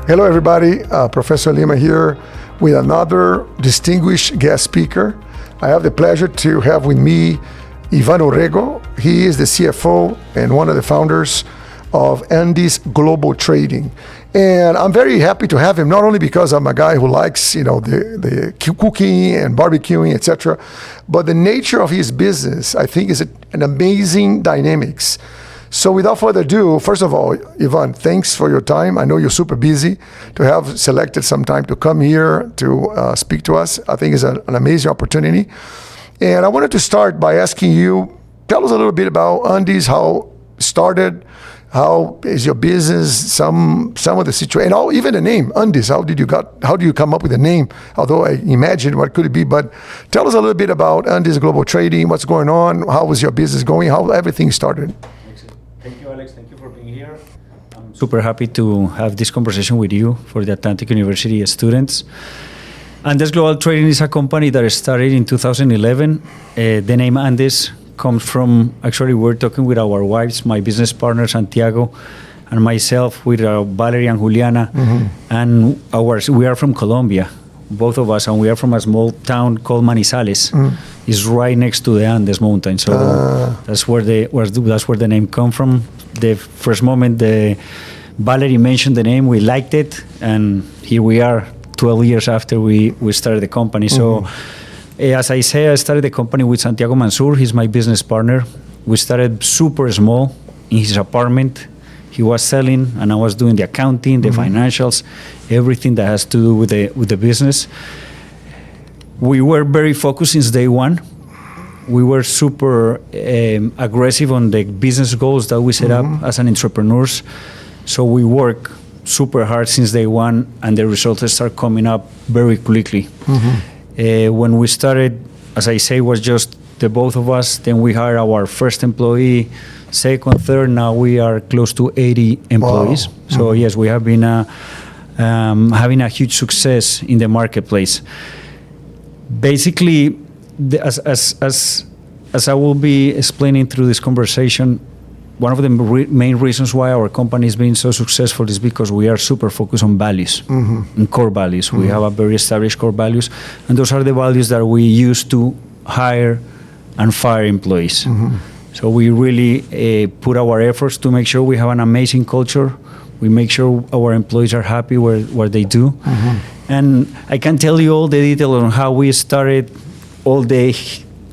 Hello, everybody. Professor Lima here with another distinguished guest speaker. I have the pleasure to have with me Ivan Orrego. He is the CFO and one of the founders of Andes Global Trading. And I'm very happy to have him, not only because I'm a guy who likes, the cooking and barbecuing, etc., but the nature of his business, I think, is an amazing dynamics. So without further ado, first of all, Ivan, thanks for your time. I know you're super busy. To have selected some time to come here to speak to us, I think is an amazing opportunity. And I wanted to start by asking you, tell us a little bit about Andes, how it started, how is your business, some of the situation, and even the name, Andes. How do you come up with the name? Although I imagine what could it be, but tell us a little bit about Andes Global Trading, what's going on, how was your business going, how everything started. Thank you, Alex. Thank you for being here. I'm super happy to have this conversation with you for the Atlantic University students. Andes Global Trading is a company that started in 2011. The name Andes comes from, actually, we're talking with our wives, my business partner, Santiago, and myself with Valerie and Juliana. Mm-hmm. And we are from Colombia, both of us, and we are from a small town called Manizales. Mm. It's right next to the Andes mountain, so that's where the name comes from. The first moment Valerie mentioned the name, we liked it, and here we are 12 years after we started the company. Mm-hmm. So as I say, I started the company with Santiago Manzur. He's my business partner. We started super small in his apartment. He was selling, and I was doing the accounting, the financials, everything that has to do with the business. We were very focused since day one. We were super aggressive on the business goals that we set up as an entrepreneurs. So we work super hard since day one, and the results start coming up very quickly. Mm-hmm. When we started, as I say, was just the both of us. Then we hired our first employee, second, third. Now we are close to 80 employees. Wow. So yes, we have been having a huge success in the marketplace. Basically, as I will be explaining through this conversation, one of the main reasons why our company is being so successful is because we are super focused on values, and core values. Mm-hmm. We have a very established core values, and those are the values that we use to hire and fire employees. Mm-hmm. So we really put our efforts to make sure we have an amazing culture. We make sure our employees are happy where they do. Mm-hmm. And I can tell you all the details on how we started, all the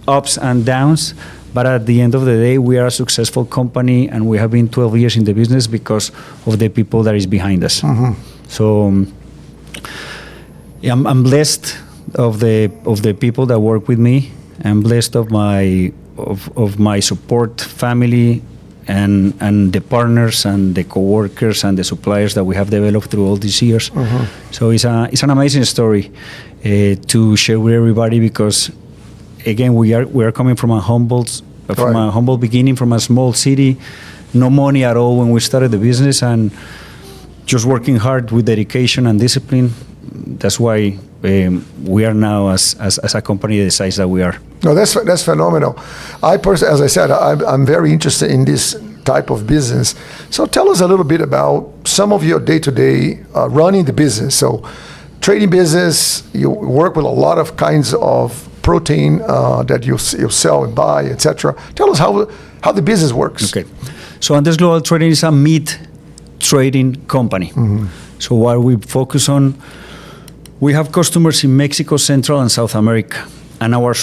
ups and downs, but at the end of the day, we are a successful company, and we have been 12 years in the business because of the people that is behind us. Mm-hmm. So yeah, I'm blessed of the people that work with me. I'm blessed of my support family and the partners and the coworkers and the suppliers that we have developed through all these years. Mm-hmm. So it's an amazing story to share with everybody, because again, we are coming from a humble beginning, from a small city, no money at all when we started the business, and just working hard with dedication and discipline. That's why we are now as a company the size that we are. No, that's phenomenal. As I said, I'm very interested in this type of business. So tell us a little bit about some of your day-to-day running the business. So trading business, you work with a lot of kinds of protein that you sell and buy, etc. Tell us how the business works. Okay. So Andes Global Trading is a meat trading company. Mm-hmm. So what we focus on, we have customers in Mexico, Central and South America. And our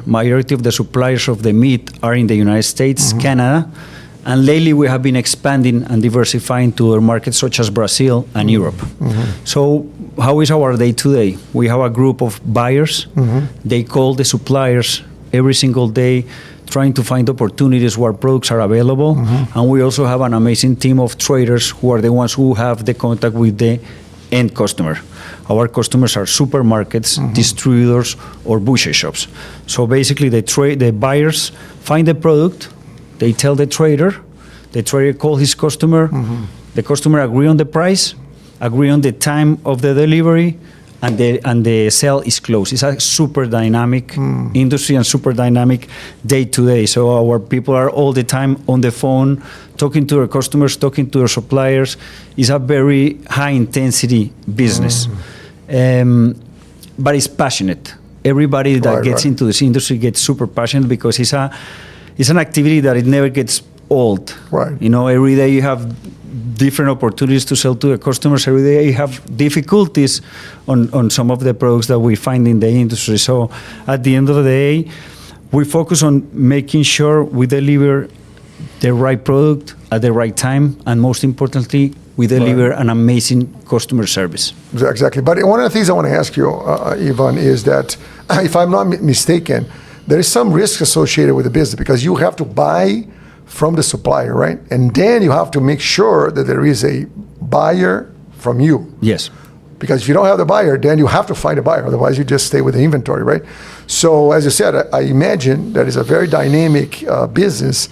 majority of the suppliers of the meat are in the United States, mm-hmm. Canada, and lately we have been expanding and diversifying to other markets such as Brazil and Europe. Mm-hmm. So how is our day-to-day? We have a group of buyers. Mm-hmm. They call the suppliers every single day, trying to find opportunities where products are available. Mm-hmm. And we also have an amazing team of traders who are the ones who have the contact with the end customer. Our customers are supermarkets, mm-hmm. distributors, or butcher shops. So basically, the buyers find the product, they tell the trader calls his customer, mm-hmm. the customer agree on the price, agree on the time of the delivery, and the sale is closed. It's a super dynamic industry and super dynamic day to day. So our people are all the time on the phone, talking to their customers, talking to their suppliers. It's a very high intensity business, but it's passionate. Everybody that gets into this industry gets super passionate because it's an activity that it never gets old. Right. You know, every day you have different opportunities to sell to the customers. Every day you have difficulties on some of the products that we find in the industry. So at the end of the day, we focus on making sure we deliver the right product at the right time, and most importantly, we deliver an amazing customer service. Exactly. But one of the things I want to ask you, Ivan, is that if I'm not mistaken, there is some risk associated with the business because you have to buy from the supplier, right? And then you have to make sure that there is a buyer from you. Yes. Because if you don't have the buyer, then you have to find a buyer. Otherwise, you just stay with the inventory, right? So as you said, I imagine that is a very dynamic business,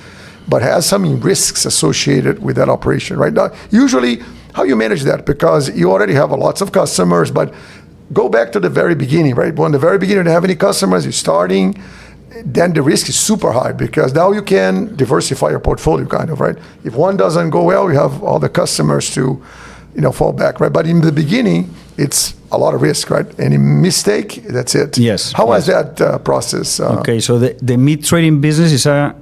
but has some risks associated with that operation, right? Now, usually, how you manage that? Because you already have lots of customers, but go back to the very beginning, right? When the very beginning, you don't have any customers, you're starting, then the risk is super high because now you can diversify your portfolio, kind of, right? If one doesn't go well, you have all the customers to, fall back, right? But in the beginning, it's a lot of risk, right? Any mistake, that's it. Yes. How was that process? Okay, so the meat trading business is a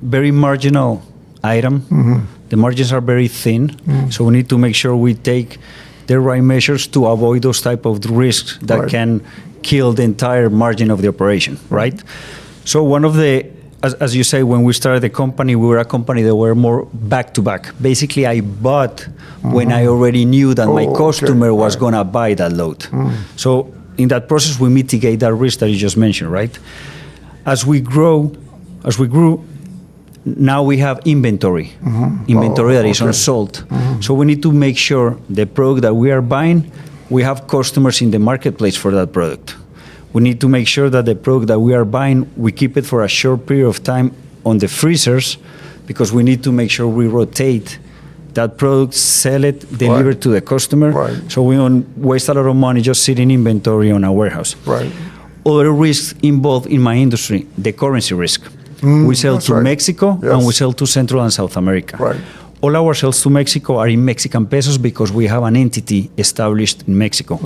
very marginal item. The margins are very thin, so we need to make sure we take the right measures to avoid those type of risks that can kill the entire margin of the operation, right? So one of the, as you say, when we started the company, we were a company that were more back-to-back. Basically, I bought when I already knew that my customer was going to buy that load. So in that process, we mitigate that risk that you just mentioned, right? As we grew, now we have inventory that is unsold. So we need to make sure the product that we are buying, we have customers in the marketplace for that product. We need to make sure that the product that we are buying, we keep it for a short period of time on the freezers, because we need to make sure we rotate that product, sell it, deliver to the customer. So we don't waste a lot of money just sitting inventory on a warehouse. Other risks involved in my industry, the currency risk. We sell to Mexico and we sell to Central and South America. All our sales to Mexico are in Mexican pesos because we have an entity established in Mexico.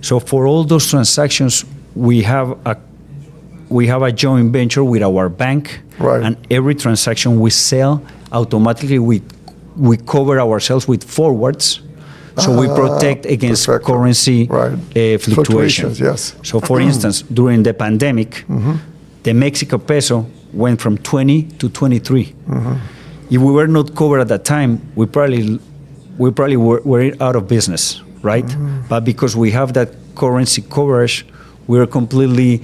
So for all those transactions, we have a joint venture with our bank, and every transaction we sell, automatically we cover ourselves with forwards, so we protect against currency fluctuations. So for instance, during the pandemic, the Mexico peso went from 20 to 23. If we were not covered at that time, we probably were out of business, right? But because we have that currency coverage, we're completely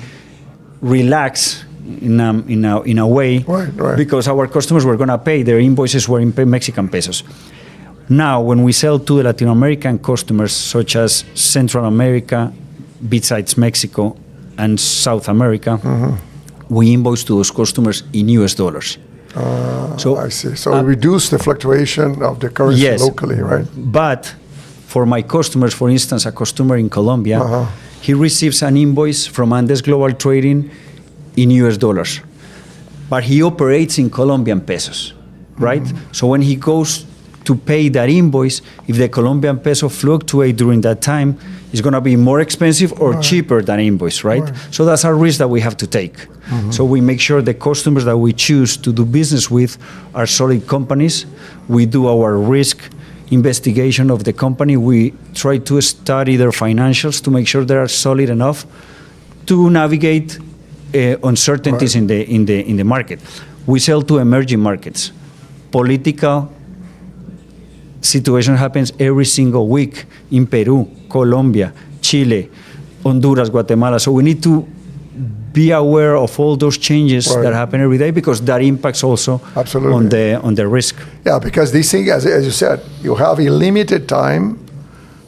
relaxed in a way, because our customers were going to pay, their invoices were in Mexican pesos. Now, when we sell to the Latin American customers, such as Central America, besides Mexico, and South America, we invoice to those customers in US dollars. So I see. So we reduce the fluctuation of the currency locally, right? But for my customers, for instance, a customer in Colombia, he receives an invoice from Andes Global Trading in US dollars, but he operates in Colombian pesos, right? So when he goes to pay that invoice, if the Colombian peso fluctuates during that time, it's going to be more expensive or cheaper than invoice, right? So that's a risk that we have to take. So we make sure the customers that we choose to do business with are solid companies. We do our risk investigation of the company. We try to study their financials to make sure they are solid enough to navigate uncertainties in the market. We sell to emerging markets. Political situation happens every single week in Peru, Colombia, Chile, Honduras, Guatemala. So we need to be aware of all those changes that happen every day, because that impacts also on the risk. Yeah, because these things, as you said, you have a limited time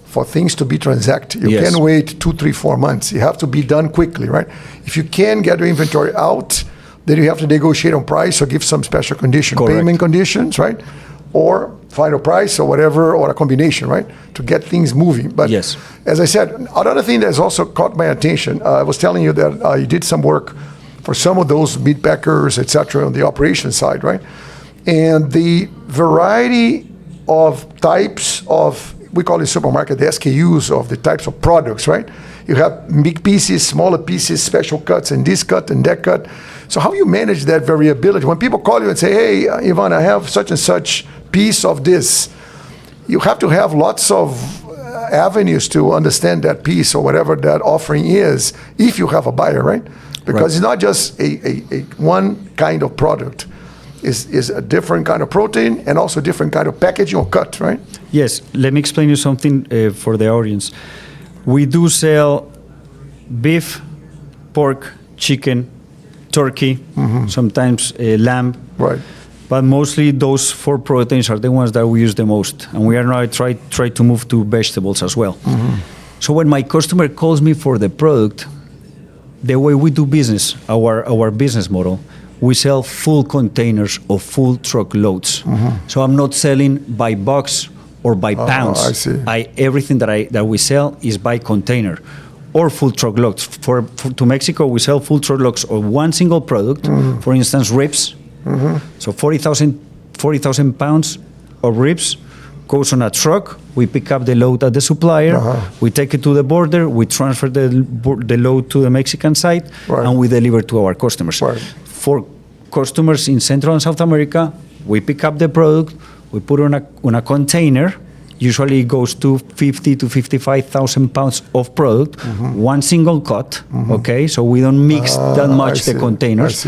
for things to be transacted. You can't wait 2, 3, 4 months. You have to be done quickly, right? If you can get your inventory out, then you have to negotiate on price or give some special condition, payment conditions, right? or final price or whatever, or a combination, right? To get things moving. But yes, as I said, another thing that's also caught my attention, I was telling you that you did some work for some of those meat packers, et cetera, on the operation side, right? And the variety of types of, we call it supermarket, the SKUs of the types of products, right? You have big pieces, smaller pieces, special cuts, and this cut and that cut. So how you manage that variability? When people call you and say, hey, Ivan, I have such and such piece of this, you have to have lots of avenues to understand that piece or whatever that offering is if you have a buyer, right? Because it's not just a one kind of product. Is a different kind of protein and also different kind of packaging or cut, right? Yes, let me explain you something for the audience. We do sell beef, pork, chicken, turkey, sometimes lamb. Right. But mostly those 4 proteins are the ones that we use the most. And we are now try to move to vegetables as well. So when my customer calls me for the product, the way we do business, our business model, we sell full containers of full truck loads. So I'm not selling by box or by pounds. I see. Everything that we sell is by container or full truck loads. To Mexico, we sell full truck loads of one single product. For instance, ribs. So 40,000 pounds of ribs goes on a truck. We pick up the load at the supplier. We take it to the border. We transfer the load to the Mexican side, and we deliver to our customers. For customers in Central and South America, we pick up the product, we put it on a container. Usually it goes to 50 to 55,000 pounds of product, one single cut. Okay, so we don't mix that much the containers.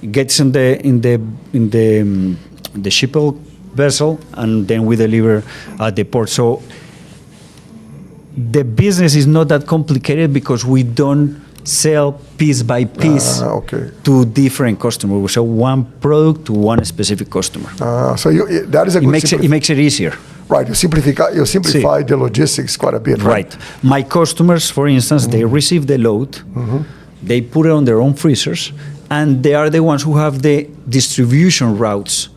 It gets in the shipping vessel, and then we deliver at the port. So the business is not that complicated because we don't sell piece by piece to different customers. We sell one product to one specific customer. So that is a good it makes it easier. Right, you simplify the logistics quite a bit, right? My customers, for instance, they receive the load, they put it on their own freezers, and they are the ones who have the distribution routes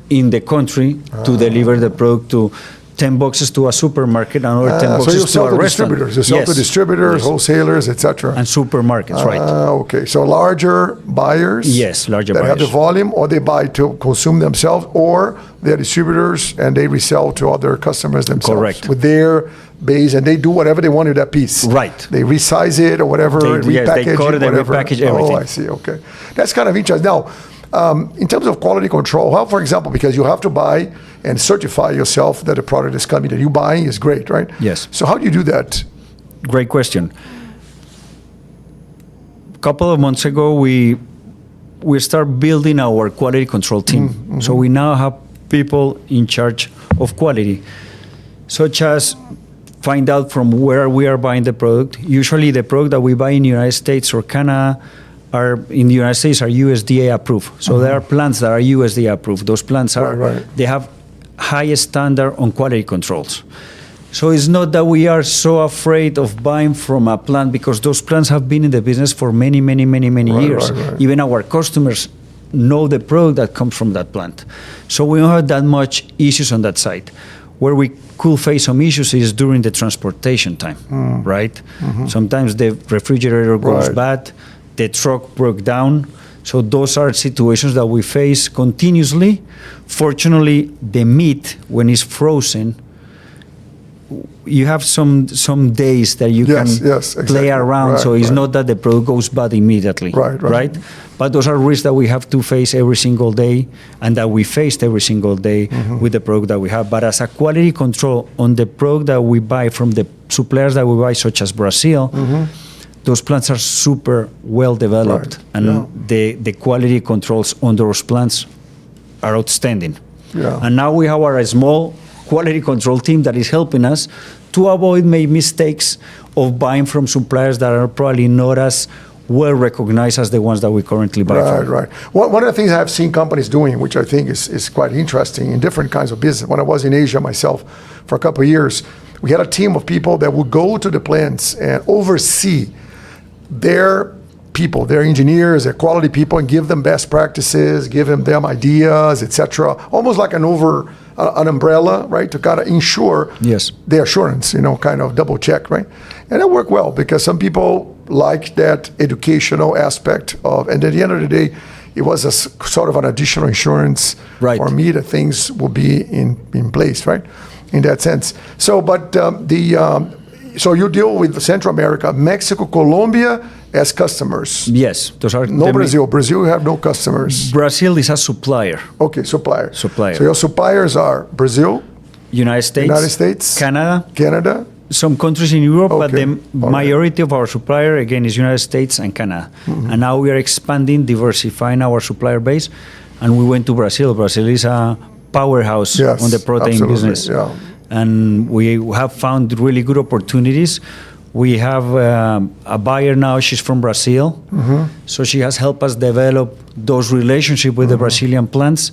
in the country to deliver the product to 10 boxes to a supermarket and another 10 boxes to a restaurant. You sell to distributors, wholesalers, etc. And supermarkets, right. Okay, so larger buyers larger that buyers. have the volume, or they buy to consume themselves, or they're distributors and they resell to other customers themselves. Correct. With their base, and they do whatever they want with that piece. Right. They resize it or whatever, repackage they cut it, whatever. They repackage everything. Oh, I see, okay. That's kind of interesting. Now, in terms of quality control, how, for example, because you have to buy and certify yourself that the product is coming that you're buying is great, right? Yes. So how do you do that? Great question. A couple of months ago, we start building our quality control team. So we now have people in charge of quality, such as find out from where we are buying the product. Usually the product that we buy in the United States or Canada are USDA approved. So there are plants that are USDA approved. Those plants they have highest standard on quality controls. So it's not that we are so afraid of buying from a plant, because those plants have been in the business for many years. Even our customers know the product that comes from that plant. So we don't have that much issues on that side. Where we could face some issues is during the transportation time, right? Sometimes the refrigerator goes bad, the truck broke down. So those are situations that we face continuously. Fortunately, the meat, when it's frozen, you have some days that you can play around, so it's not that the product goes bad immediately, right? But those are risks that we have to face every single day, and that we faced every single day with the product that we have. But as a quality control on the product that we buy from the suppliers that we buy, such as Brazil, those plants are super well developed, and the quality controls on those plants are outstanding. And now we have our small quality control team that is helping us to avoid mistakes of buying from suppliers that are probably not as well recognized as the ones that we currently buy from. Right. One of the things I've seen companies doing, which I think is quite interesting in different kinds of business. When I was in Asia myself for a couple of years, we had a team of people that would go to the plants and oversee their people, they're engineers, they're quality people, and give them best practices, give them ideas, etc. Almost like an umbrella, right, to kind of ensure the assurance, kind of double check, right? And it worked well because some people like that educational aspect of, and at the end of the day, it was a sort of an additional insurance for me that things will be in place, right? In that sense. So, but so you deal with Central America, Mexico, Colombia as customers. Yes, those are no Brazil. Brazil, you have no customers. Brazil is a supplier. Okay, supplier. Supplier. So your suppliers are Brazil, United States, Canada, some countries in Europe, but the majority of our supplier again is United States and Canada. And now we are expanding, diversifying our supplier base, and we went to Brazil. Brazil is a powerhouse on the protein business. Yeah. And we have found really good opportunities. We have a buyer now, she's from Brazil. So she has helped us develop those relationships with the Brazilian plants.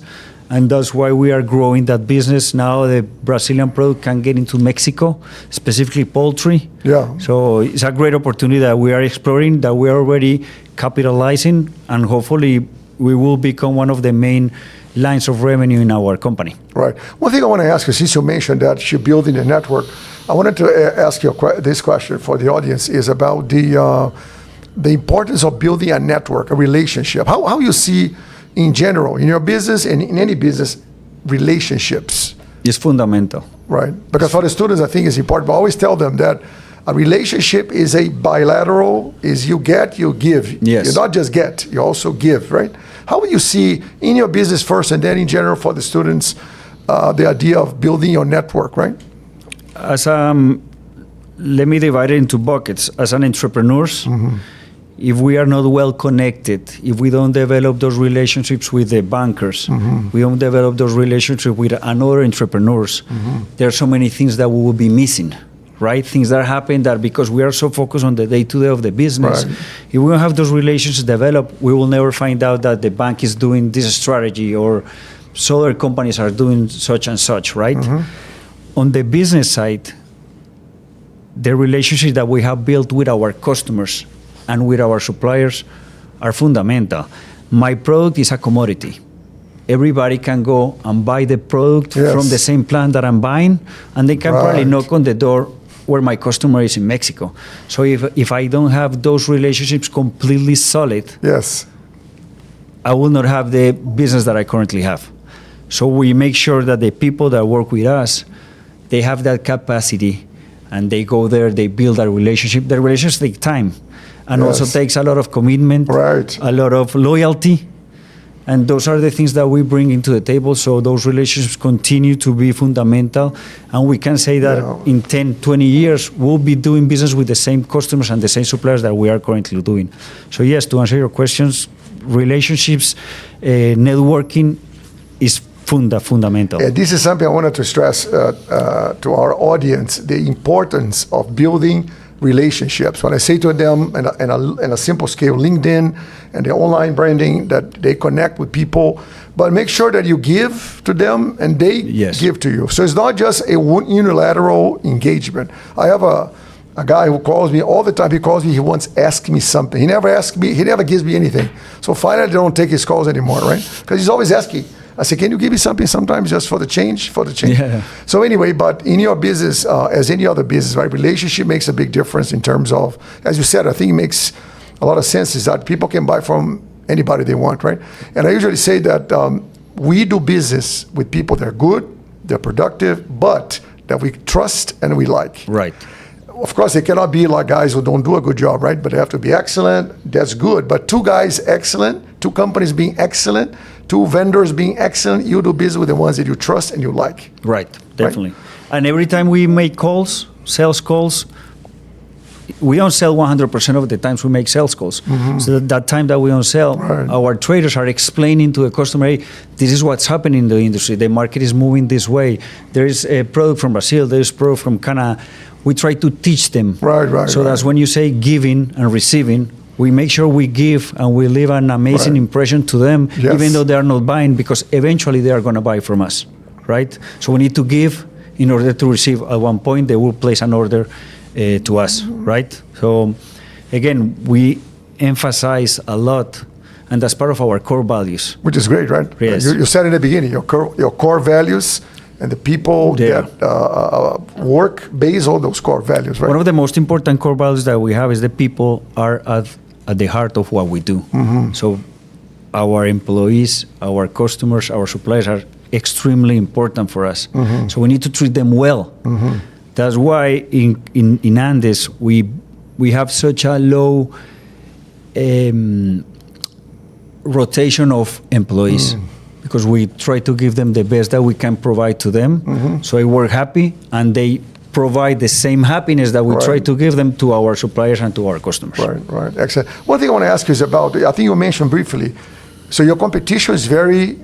And that's why we are growing that business. Now the Brazilian product can get into Mexico, specifically poultry. Yeah. So it's a great opportunity that we are exploring, that we are already capitalizing, and hopefully we will become one of the main lines of revenue in our company. Right. One thing I want to ask you, since you mentioned that you're building a network, I wanted to ask you this question for the audience is about the importance of building a network, a relationship. How you see in general, in your business and in any business, relationships? It's fundamental. Right. Because for the students, I think it's important. But I always tell them that a relationship is a bilateral, is you get, you give. Yes. You not just get, you also give, right? How would you see in your business first and then in general for the students, the idea of building your network, right? As let me divide it into buckets. As an entrepreneurs, if we are not well connected, if we don't develop those relationships with the bankers, we don't develop those relationships with another entrepreneurs, there are so many things that we will be missing, right? Things that happen that because we are so focused on the day-to-day of the business, if we don't have those relationships developed, we will never find out that the bank is doing this strategy or so other companies are doing such and such, right? On the business side, the relationships that we have built with our customers and with our suppliers are fundamental. My product is a commodity. Everybody can go and buy the product from the same plant that I'm buying, and they can probably knock on the door where my customer is in Mexico. So if I don't have those relationships completely solid, I will not have the business that I currently have. So we make sure that the people that work with us, they have that capacity, and they go there, they build a relationship. The relationships take time, and also takes a lot of commitment, a lot of loyalty. And those are the things that we bring into the table. So those relationships continue to be fundamental. And we can say that in 10, 20 years, we'll be doing business with the same customers and the same suppliers that we are currently doing. So yes, to answer your questions, relationships, networking is fundamental. This is something I wanted to stress to our audience, the importance of building relationships. When I say to them in a simple scale, LinkedIn and the online branding, that they connect with people, but make sure that you give to them and they give to you. So it's not just a unilateral engagement. I have a guy who calls me all the time. He calls me, he wants to ask me something. He never asks me, he never gives me anything. So finally I don't take his calls anymore, right? Because he's always asking. I say, can you give me something sometimes just for the change? Yeah. So anyway, but in your business, as any other business, right, relationship makes a big difference in terms of, as you said, I think it makes a lot of sense is that people can buy from anybody they want, right? And I usually say that we do business with people that are good, they're productive, but that we trust and we like. Right. Of course, they cannot be like guys who don't do a good job, right? But they have to be excellent. That's good. But two guys excellent, two companies being excellent, two vendors being excellent, you do business with the ones that you trust and you like. Right, definitely. Right? And every time we make calls, sales calls, we don't sell 100% of the times we make sales calls. So that time that we don't sell, our traders are explaining to the customer, hey, this is what's happening in the industry. The market is moving this way. There is a product from Brazil, there is a product from Canada. We try to teach them. So that's when you say giving and receiving, we make sure we give and we leave an amazing impression to them, even though they are not buying, because eventually they are going to buy from us, right? So we need to give in order to receive. At one point, they will place an order to us, right? So again, emphasize a lot, and that's part of our core values. Which is great, right? Yes. You said in the beginning, your core values and the people that work based on those core values, right? One of the most important core values that we have is the people are at the heart of what we do. So our employees, our customers, our suppliers are extremely important for us. So we need to treat them well. That's why in Andes we have such a low rotation of employees because we try to give them the best that we can provide to them. So they work happy and they provide the same happiness that we try to give them to our suppliers and to our customers. Right. Excellent. One thing I want to ask you is about, I think you mentioned briefly, so your competition is very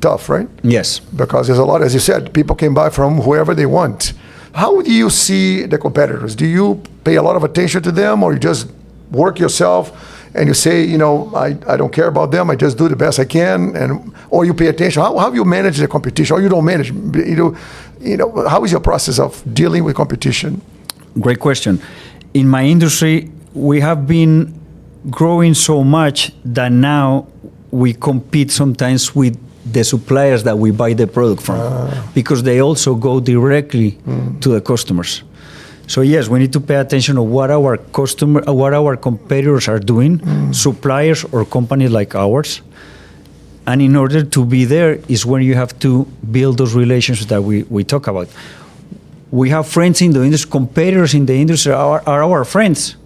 tough, right? Yes. Because there's a lot, as you said, people can buy from whoever they want. How do you see the competitors? Do you pay a lot of attention to them, or you just work yourself and you say, I don't care about them, I just do the best I can, or you pay attention? How have you managed the competition? Or you don't manage? How is your process of dealing with competition? Great question. In my industry, we have been growing so much that now we compete sometimes with the suppliers that we buy the product from, because they also go directly to the customers. So yes, we need to pay attention to what our competitors are doing, suppliers or companies like ours. And in order to be there is when you have to build those relationships that we talk about. We have friends in the industry, competitors in the industry are our friends.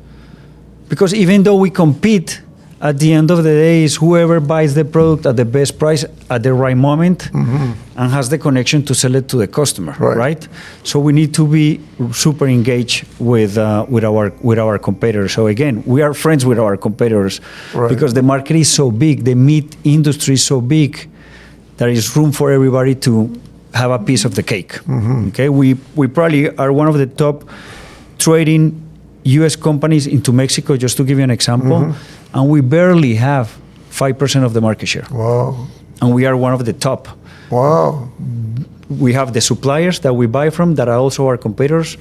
Because even though we compete, at the end of the day, is whoever buys the product at the best price at the right moment and has the connection to sell it to the customer, right? So we need to be super engaged with our competitors. So again, we are friends with our competitors because the market is so big, the meat industry is so big, there is room for everybody to have a piece of the cake. Okay, we probably are one of the top trading U.S. companies into Mexico, just to give you an example, and we barely have 5% of the market share. Wow. And we are one of the top. Wow. We have the suppliers that we buy from that are also our competitors,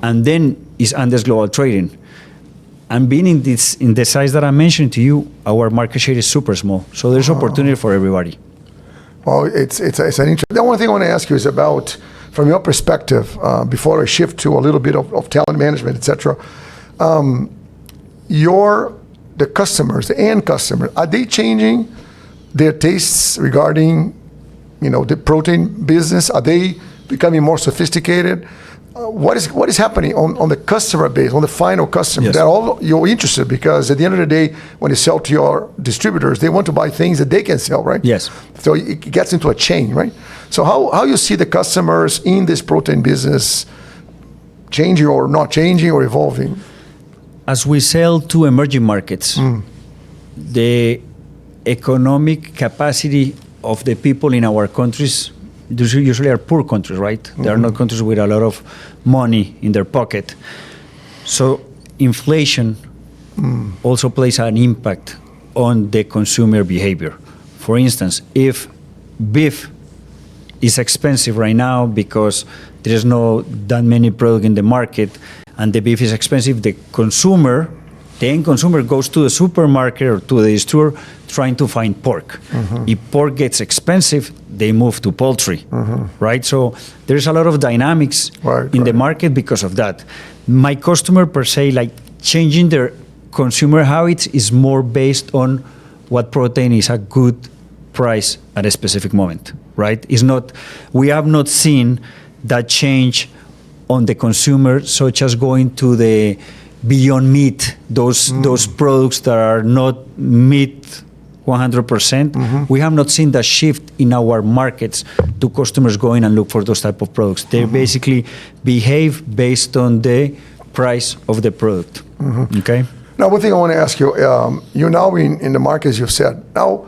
and then is Andes Global Trading. And being in the size that I mentioned to you, our market share is super small. So there's opportunity for everybody. Well, it's an interesting. The one thing I want to ask you is about, from your perspective, before I shift to a little bit of talent management, etc. The customers, the end customer, are they changing their tastes regarding, the protein business? Are they becoming more sophisticated? What is happening on the customer base, on the final customer? Yes. They're all you're interested, because at the end of the day, when you sell to your distributors, they want to buy things that they can sell, right? Yes. So it gets into a chain, right? So how you see the customers in this protein business changing or not changing or evolving? As we sell to emerging markets, the economic capacity of the people in our countries, these usually are poor countries, right? They are not countries with a lot of money in their pocket. So inflation also plays an impact on the consumer behavior. For instance, if beef is expensive right now because there is no that many product in the market, and the beef is expensive, the end consumer goes to the supermarket or to the store trying to find pork. If pork gets expensive, they move to poultry, right? So there's a lot of dynamics in the market because of that. My customer per se, like changing their consumer habits, is more based on what protein is a good price at a specific moment, right? We have not seen that change on the consumer, such as going to the Beyond Meat, those products that are not meat 100%. We have not seen that shift in our markets to customers going and look for those type of products. They basically behave based on the price of the product. Okay. Now, one thing I want to ask you, you're now in the markets you've said. Now,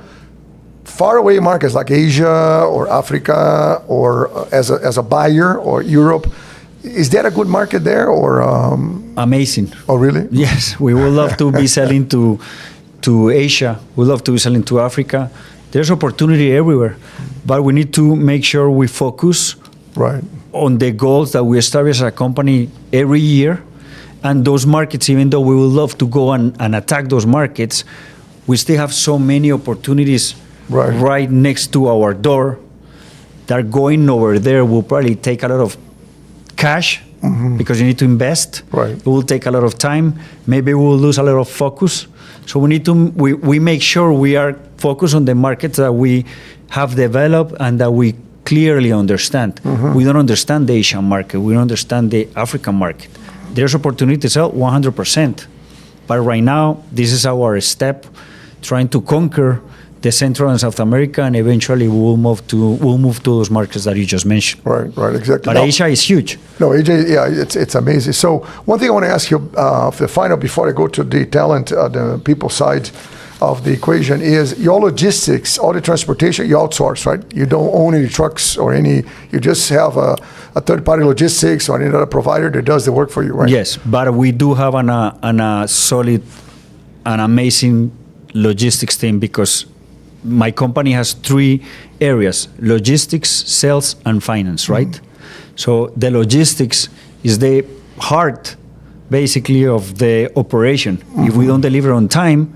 far away markets like Asia or Africa, or as a buyer, or Europe, is that a good market there, or? Amazing. Oh, really? Yes, we would love to be selling to Asia. We love to be selling to Africa. There's opportunity everywhere, but we need to make sure we focus on the goals that we establish as a company every year, And those markets, even though we would love to go and attack those markets, we still have so many opportunities right next to our door that going over there will probably take a lot of cash because you need to invest. Right. It will take a lot of time. Maybe we will lose a lot of focus. So we need to we make sure we are focused on the markets that we have developed and that we clearly understand. We don't understand the Asian market. We don't understand the African market. There's opportunity to sell 100%. But right now, this is our step, trying to conquer the Central and South America, and eventually we'll move to those markets that you just mentioned. Right, exactly. But Asia is huge. No, AJ, yeah, it's amazing. So one thing I want to ask you, the final, before I go to the talent, the people side of the equation, is your logistics, all the transportation, you outsource, right? You don't own any trucks or any, you just have a third-party logistics or any other provider that does the work for you, right? Yes, but we do have an solid, an amazing logistics team, because my company has 3 areas: logistics, sales, and finance, right? So the logistics is the heart, basically, of the operation. If we don't deliver on time,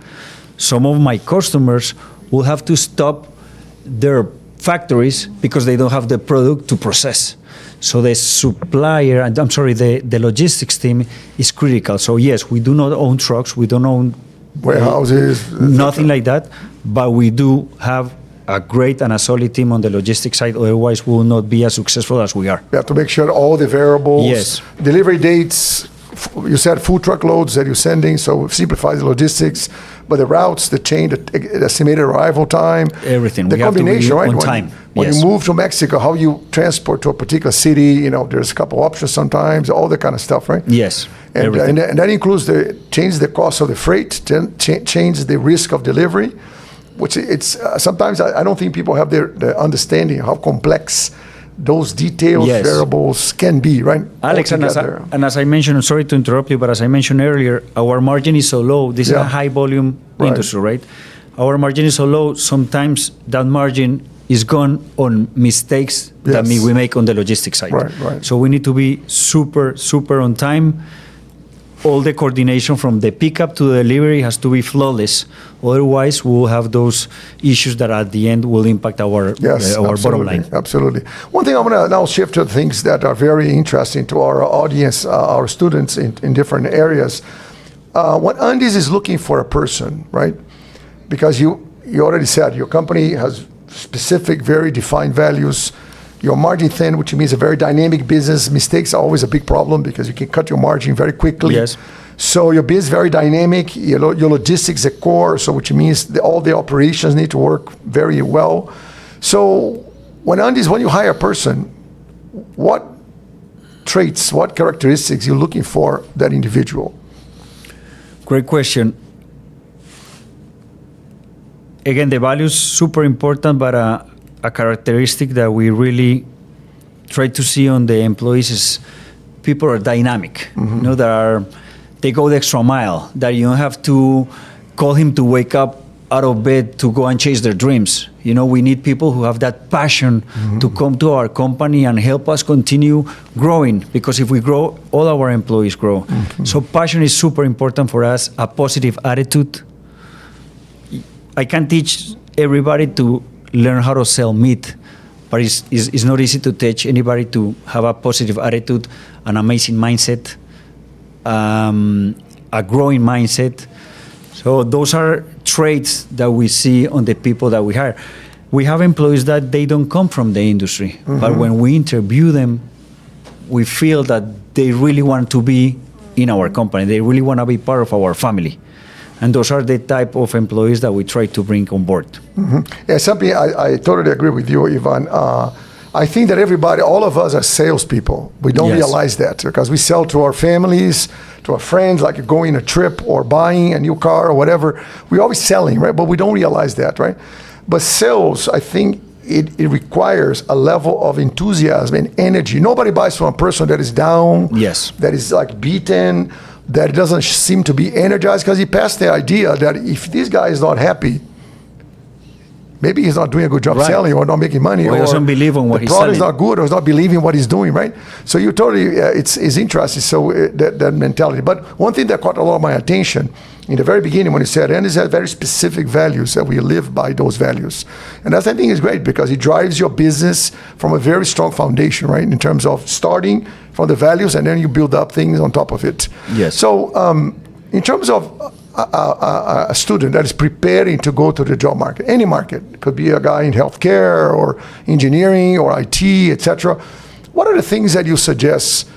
some of my customers will have to stop their factories because they don't have the product to process. So the supplier, the logistics team is critical. So yes, we do not own trucks, we don't own warehouses, nothing like that, but we do have a great and a solid team on the logistics side. Otherwise, we will not be as successful as we are. You have to make sure all the variables, yes, delivery dates. You said food truckloads that you're sending, so it simplifies the logistics. But the routes, the chain, the estimated arrival time, everything. The combination, right? On time. When you move to Mexico, how you transport to a particular city, there's a couple options sometimes, all that kind of stuff, right? Yes. And that includes change the cost of the freight, change the risk of delivery, which it's sometimes I don't think people have the understanding of how complex those details, variables can be, right? Alex, and as I mentioned, I'm sorry to interrupt you, but as I mentioned earlier, our margin is so low. This is a high volume industry, right? Our margin is so low, sometimes that margin is gone on mistakes that we make on the logistics side. Right. So we need to be super, super on time. All the coordination from the pickup to the delivery has to be flawless. Otherwise, we'll have those issues that at the end will impact our bottom line. Absolutely. One thing I'm going to now shift to things that are very interesting to our audience, our students in different areas. What Andes is looking for a person, right? Because you already said your company has specific, very defined values. Your margin thin, which means a very dynamic business. Mistakes are always a big problem because you can cut your margin very quickly. Yes. So your business is very dynamic. Your logistics is core, so which means all the operations need to work very well. So when you hire a person, what traits, what characteristics you're looking for that individual? Great question. Again, the values super important, but a characteristic that we really try to see on the employees is people are dynamic. They go the extra mile, that you don't have to call him to wake up out of bed to go and chase their dreams. We need people who have that passion to come to our company and help us continue growing, because if we grow, all our employees grow. So passion is super important for us, a positive attitude. I can't teach everybody to learn how to sell meat, but it's not easy to teach anybody to have a positive attitude, an amazing mindset, a growing mindset. So those are traits that we see on the people that we hire. We have employees that they don't come from the industry, but when we interview them, we feel that they really want to be in our company. They really want to be part of our family. And those are the type of employees that we try to bring on board. Yeah, something I totally agree with you, Ivan. I think that all of us are salespeople. We don't realize that because we sell to our families, to our friends, like going on a trip or buying a new car or whatever. We're always selling, right? But we don't realize that, right? But sales, I think it requires a level of enthusiasm and energy. Nobody buys from a person that is down, that is like beaten, that doesn't seem to be energized, because he passed the idea that if this guy is not happy, Maybe he's not doing a good job Right. selling or not making money. Or he doesn't believe in what the he's product is selling. not good or he's not believing what he's doing, right? So you totally, it's interesting, so that mentality. But one thing that caught a lot of my attention in the very beginning when you said, Atlantis has very specific values that we live by those values. And that I think is great because it drives your business from a very strong foundation, right? In terms of starting from the values and then you build up things on top of it. Yes. So in terms of a student that is preparing to go to the job market, any market, it could be a guy in healthcare or engineering or IT, etc. What are the things that you suggest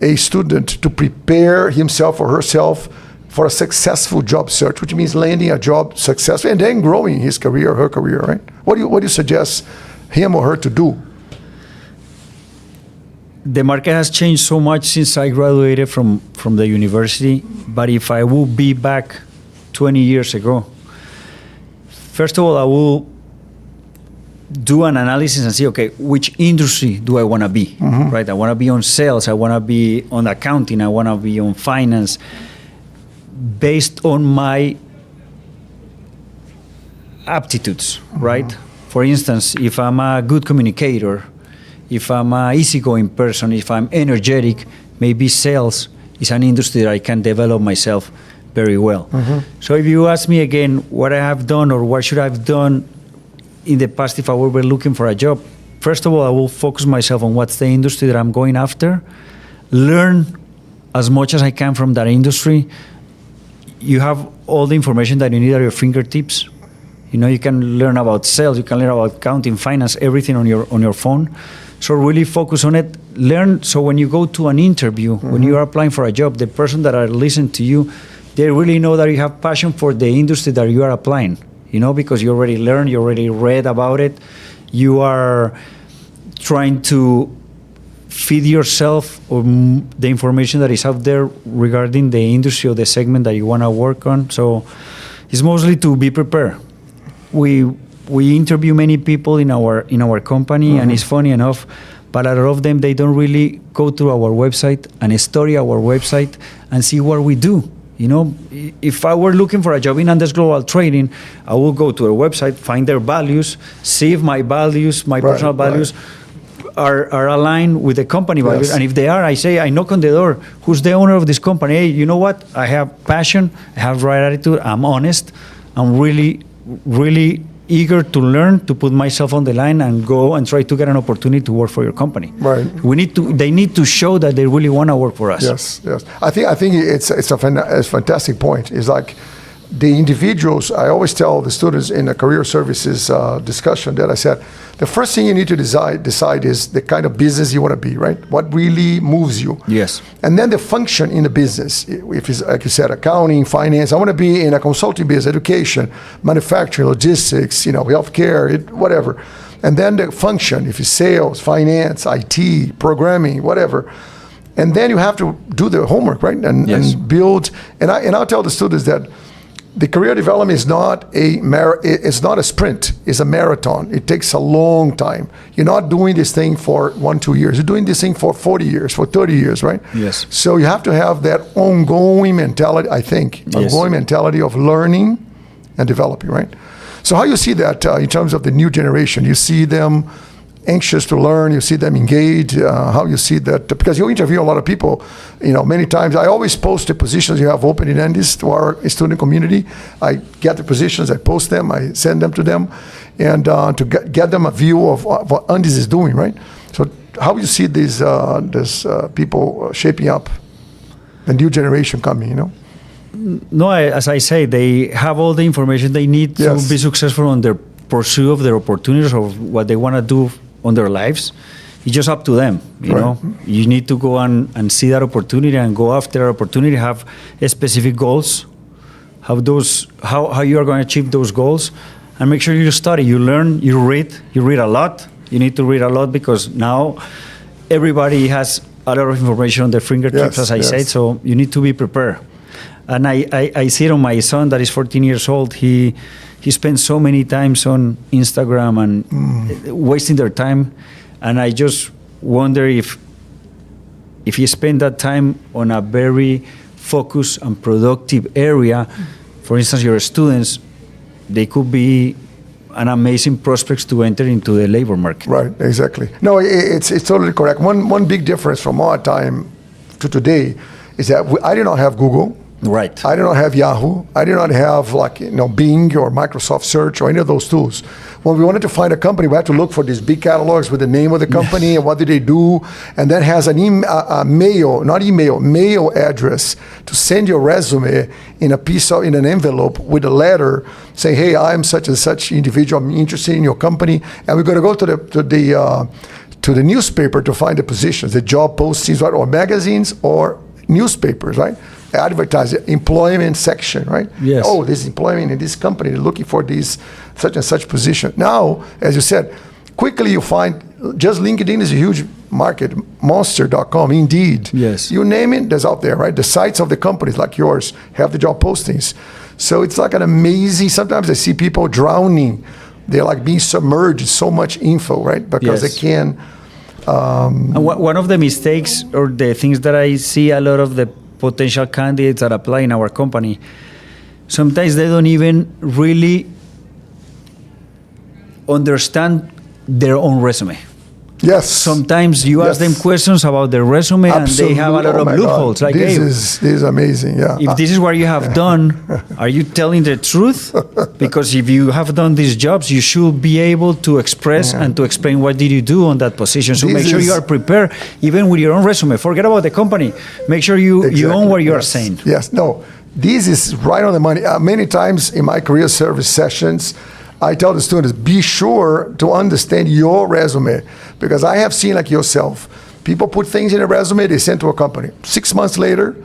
a student to prepare himself or herself for a successful job search, which means landing a job successfully and then growing his career or her career, right? What do you suggest him or her to do? The market has changed so much since I graduated from the university, but if I will be back 20 years ago, first of all, I will do an analysis and see, okay, which industry do I want to be, right? I want to be on sales, I want to be on accounting, I want to be on finance, based on my aptitudes, right? For instance, if I'm a good communicator, if I'm an easygoing person, if I'm energetic, maybe sales is an industry that I can develop myself very well. So if you ask me again what I have done or what should I have done in the past if I were looking for a job, first of all, I will focus myself on what's the industry that I'm going after, learn as much as I can from that industry. You have all the information that you need at your fingertips. You know, you can learn about sales, you can learn about accounting, finance, everything on your phone. So really focus on it. Learn, so when you go to an interview, when you are applying for a job, the person that are listening to you, they really know that you have passion for the industry that you are applying, you know, because you already learned, you already read about it. You are trying to feed yourself the information that is out there regarding the industry or the segment that you want to work on. So it's mostly to be prepared. We interview many people in our company, and it's funny enough, but a lot of them, they don't really go to our website and study our website and see what we do. You know, if I were looking for a job in Andes Global Trading, I will go to their website, find their values, see if my values, my personal values are aligned with the company values. And if they are, I say, I knock on the door. Who's the owner of this company? Hey, you know what? I have passion. I have the right attitude. I'm honest. I'm really, really eager to learn, to put myself on the line and go and try to get an opportunity to work for your company. Right. They need to show that they really want to work for us. Yes. I think it's a fantastic point. It's like the individuals, I always tell the students in a career services discussion that I said, the first thing you need to decide is the kind of business you want to be, right? What really moves you. Yes. And then the function in the business. If it's, like you said, accounting, finance, I want to be in a consulting business, education, manufacturing, logistics, healthcare, whatever. And then the function, if it's sales, finance, IT, programming, whatever. And then you have to do the homework, right? And build. And I'll tell the students that the career development is not it's not a sprint, it's a marathon. It takes a long time. You're not doing this thing for 1-2 years. You're doing this thing for 40 years, for 30 years, right? Yes. So you have to have that ongoing mentality, I think, ongoing mentality of learning and developing, right? So how you see that in terms of the new generation? You see them anxious to learn, you see them engaged, how you see that, because you interview a lot of people, many times. I always post the positions you have open in Andes to our student community. I get the positions, I post them, I send them to them, and to get them a view of what Andes is doing, right? So how you see these people shaping up, the new generation coming, No, as I say, they have all the information they need to be successful on their pursuit of their opportunities or what they want to do on their lives. It's just up to them, you know. You need to go and see that opportunity and go after that opportunity, have specific goals, how you are going to achieve those goals, and make sure you study, you learn, you read a lot. You need to read a lot because now everybody has a lot of information on their fingertips, as I said, so you need to be prepared. And I see it on my son that is 14 years old. He spends so many times on Instagram and wasting their time. And I just wonder if you spend that time on a very focused and productive area, for instance, your students, they could be an amazing prospects to enter into the labor market. Right, exactly. No, it's totally correct. One big difference from our time to today is that I did not have Google. Right. I did not have Yahoo. I did not have Bing or Microsoft Search or any of those tools. When we wanted to find a company, we had to look for these big catalogs with the name of the company and what did they do, and then has an mail address to send your resume in an envelope with a letter saying, "Hey, I'm such and such individual. I'm interested in your company," and we're going to go to the newspaper to find the positions, the job postings, right, or magazines or newspapers, right? Advertise employment section, right? Yes. Oh, this employment in this company, they're looking for this such and such position. Now, as you said, quickly you find just LinkedIn is a huge market, monster.com, Indeed. Yes. You name it, there's out there, right? The sites of the companies like yours have the job postings. So it's like an amazing, sometimes I see people drowning. They're like being submerged in so much info, right? Because they can. And one of the mistakes or the things that I see a lot of the potential candidates that apply in our company, sometimes they don't even really understand their own resume. Yes. Sometimes you ask them questions about their resume. Absolutely. And they have a lot of loopholes. God. Like, this is amazing, yeah. If this is what you have done, are you telling the truth? Because if you have done these jobs, you should be able to express and to explain what did you do on that position. So make sure you are prepared, even with your own resume. Forget about the company. Make sure you own what you are saying. Yes, no, this is right on the money. Many times in my career service sessions, I tell the students, be sure to understand your resume, because I have seen, like yourself, people put things in a resume, they send to a company. 6 months later,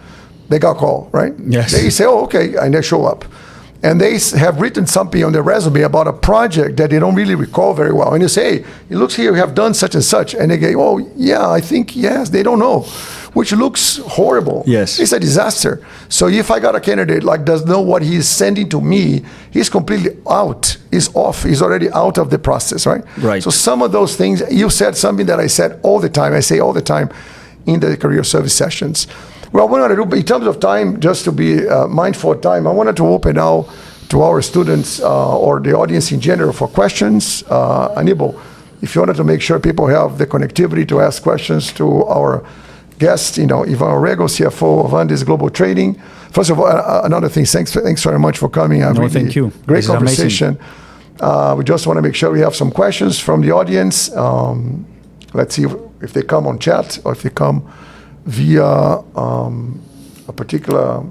they got called, right? Yes. They say, oh, okay, and they show up. And they have written something on their resume about a project that they don't really recall very well. And you say, hey, it looks here you have done such and such. And they go, oh, yeah, I think, yes, they don't know, which looks horrible. Yes. It's a disaster. So if I got a candidate like does know what he's sending to me, he's completely out, he's off, he's already out of the process, right? Right. So some of those things, you said something that I said all the time, I say all the time in the career service sessions. Well, what I want to do, in terms of time, just to be mindful of time, I wanted to open now to our students or the audience in general for questions. Aníbal, if you wanted to make sure people have the connectivity to ask questions to our guest, Ivan Orrego, CFO of Atlantis Global Trading. First of all, another thing, thanks very much for coming. Thank you. Great conversation. We just want to make sure we have some questions from the audience. Let's see if they come on chat or if they come via a particular,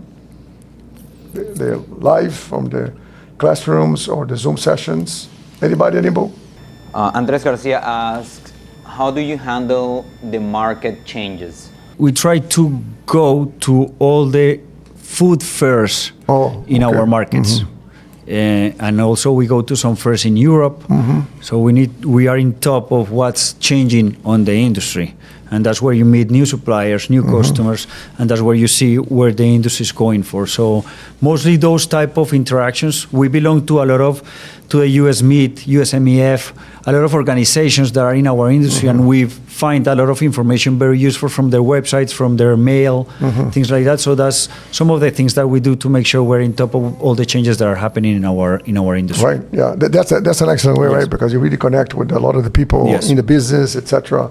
the live from the classrooms or the Zoom sessions. Anybody, Aníbal? Andres Garcia asks, how do you handle the market changes? We try to go to all the food fairs in our markets. And also we go to some fairs in Europe. So we are in top of what's changing on the industry. And that's where you meet new suppliers, new customers, and that's where you see where the industry is going for. So mostly those type of interactions. We belong to the US Meet, USMEF, a lot of organizations that are in our industry, and we find a lot of information very useful from their websites, from their mail, things like that. So that's some of the things that we do to make sure we're in top of all the changes that are happening in our industry. Right. Yeah. That's an excellent way, right? Because you really connect with a lot of the people in the business, etc.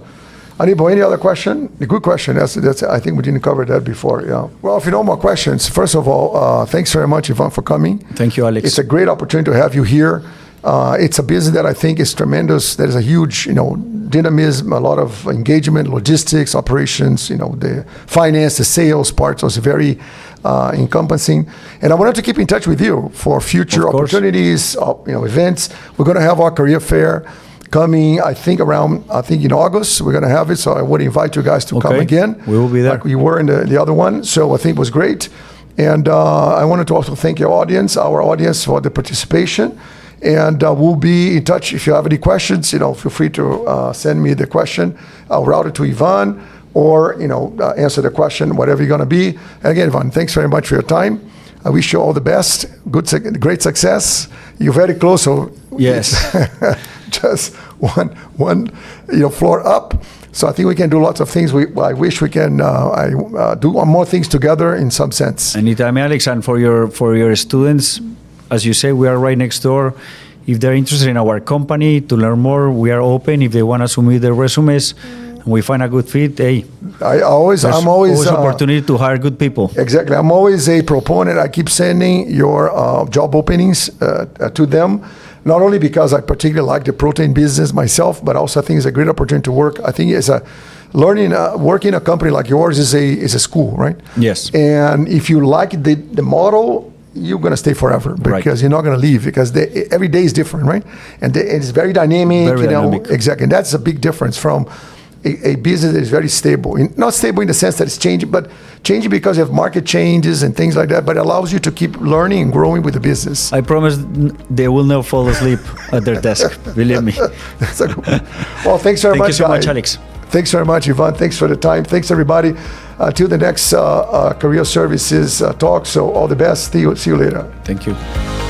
Aníbal, any other question? A good question. That's. I think we didn't cover that before. Yeah. Well, if you know more questions, first of all, thanks very much, Ivan, for coming. Thank you, Alex. It's a great opportunity to have you here. It's a business that I think is tremendous. There is a huge, dynamism, a lot of engagement, logistics, operations. The finance, the sales part was very encompassing. And I wanted to keep in touch with you for future opportunities, events. We're going to have our career fair coming, I think in August, we're going to have it. So I would invite you guys to come again. We will be there. Like we were in the other one. So I think it was great. And I wanted to also thank our audience for the participation. And we'll be in touch. If you have any questions, feel free to send me the question. I'll route it to Ivan or, answer the question, whatever you're going to be. And again, Ivan, thanks very much for your time. I wish you all the best. Great success. You're very close. So yes. Just one floor up. So I think we can do lots of things. I wish we can do more things together in some sense. Anytime, Alex, and for your students, as you say, we are right next door if they're interested in our company to learn more, we are open. If they want to submit their resumes, and we find a good fit, hey, I'm always opportunity to hire good people. Exactly. I'm always a proponent. I keep sending your job openings to them, not only because I particularly like the protein business myself, but also I think it's a great opportunity to work. I think it's working in a company like yours is a school, right? Yes. And if you like the model, you're going to stay forever because you're not going to leave because every day is different, right? And it's very dynamic. Very dynamic. Exactly. And that's a big difference from a business that is very stable. Not stable in the sense that it's changing, but changing because you have market changes and things like that, but it allows you to keep learning and growing with the business. I promise they will never fall asleep at their desk, believe me. Well, thanks very much. Thank you so much, Alex. Thanks very much, Ivan. Thanks for the time. Thanks, everybody. Till the next Career Services talk. So all the best. See you later. Thank you.